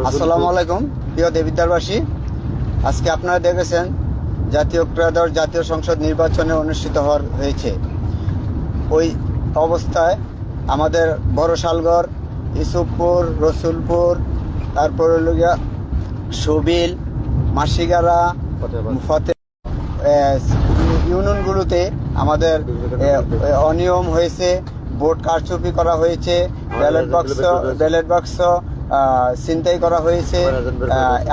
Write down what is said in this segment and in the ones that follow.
আসসালামু আলাইকুম প্রিয় দেবিদ্বারবাসী। আজকে আপনারা দেখেছেন জাতীয় ত্রয়োদশ জাতীয় সংসদ নির্বাচনে অনুষ্ঠিত হয়েছে। ওই অবস্থায় আমাদের বড়শালগড়, ইসুফপুর, রসুলপুর, তারপর সবিল, মাসিগারা, ফতে ইউনিয়নগুলোতে আমাদের অনিয়ম হয়েছে, ভোট কারচুপি করা হয়েছে, ব্যালট বাক্স ছিনতাই করা হয়েছে,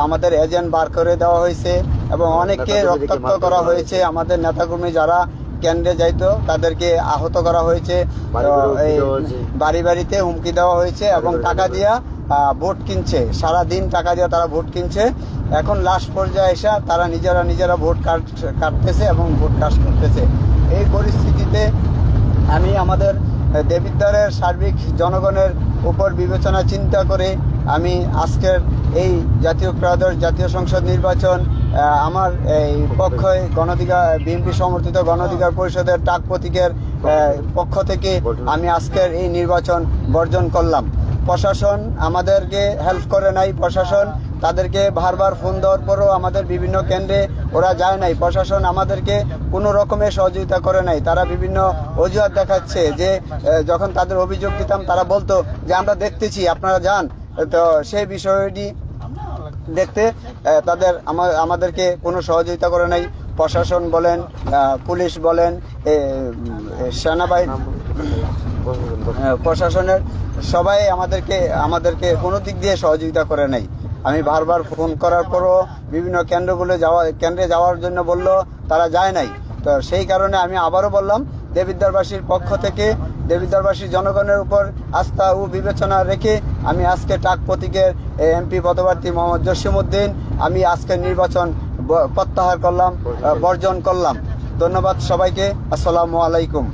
আমাদের এজেন্ট বার করে দেওয়া হয়েছে এবং অনেককে রক্তাক্ত করা হয়েছে। আমাদের নেতাকর্মী যারা কেন্দ্রে যাইতো তাদেরকে আহত করা হয়েছে, বাড়ি বাড়িতে হুমকি দেওয়া হয়েছে এবং টাকা দিয়া ভোট কিনছে, সারাদিন টাকা দিয়ে তারা ভোট কিনছে। এখন লাস্ট পর্যায়ে এসে তারা নিজেরা ভোট কাটতেছে এবং ভোট কাস্ট করতেছে। এই পরিস্থিতিতে আমি আমাদের দেবিদ্বারের সার্বিক জনগণের উপর বিবেচনা চিন্তা করে আমি আজকের এই জাতীয় ত্রয়োদশ জাতীয় সংসদ নির্বাচন আমার এই পক্ষে বিএনপি সমর্থিত গণঅধিকার পরিষদের টাক প্রতীকের পক্ষ থেকে আমি আজকের এই নির্বাচন বর্জন করলাম। প্রশাসন আমাদেরকে হেল্প করে নাই, প্রশাসন তাদেরকে বারবার ফোন দেওয়ার পরও আমাদের বিভিন্ন কেন্দ্রে ওরা যায় নাই, প্রশাসন আমাদেরকে কোনো রকমের সহযোগিতা করে নাই। তারা বিভিন্ন অজুহাত দেখাচ্ছে যে যখন তাদের অভিযোগ দিতাম তারা বলতো যে আমরা দেখতেছি, আপনারা যান। তো সেই বিষয়টি দেখতে আমাদেরকে কোনো সহযোগিতা করে নাই। প্রশাসন বলেন, পুলিশ বলেন, সেনাবাহিনী, প্রশাসনের সবাই আমাদেরকে কোনো দিক দিয়ে সহযোগিতা করে নাই। আমি বারবার ফোন করার পরও বিভিন্ন কেন্দ্রে যাওয়ার জন্য বলল, তারা যায় নাই। তো সেই কারণে আমি আবারও বললাম, দেবিদ্বারবাসীর পক্ষ থেকে দেবিদ্বারবাসীর জনগণের উপর আস্থা ও বিবেচনা রেখে আমি আজকে টাক প্রতীকের এমপি পদপ্রার্থী মোহাম্মদ জসিমউদ্দিন আমি আজকের নির্বাচন প্রত্যাহার করলাম, বর্জন করলাম। ধন্যবাদ সবাইকে। আসসালামু আলাইকুম।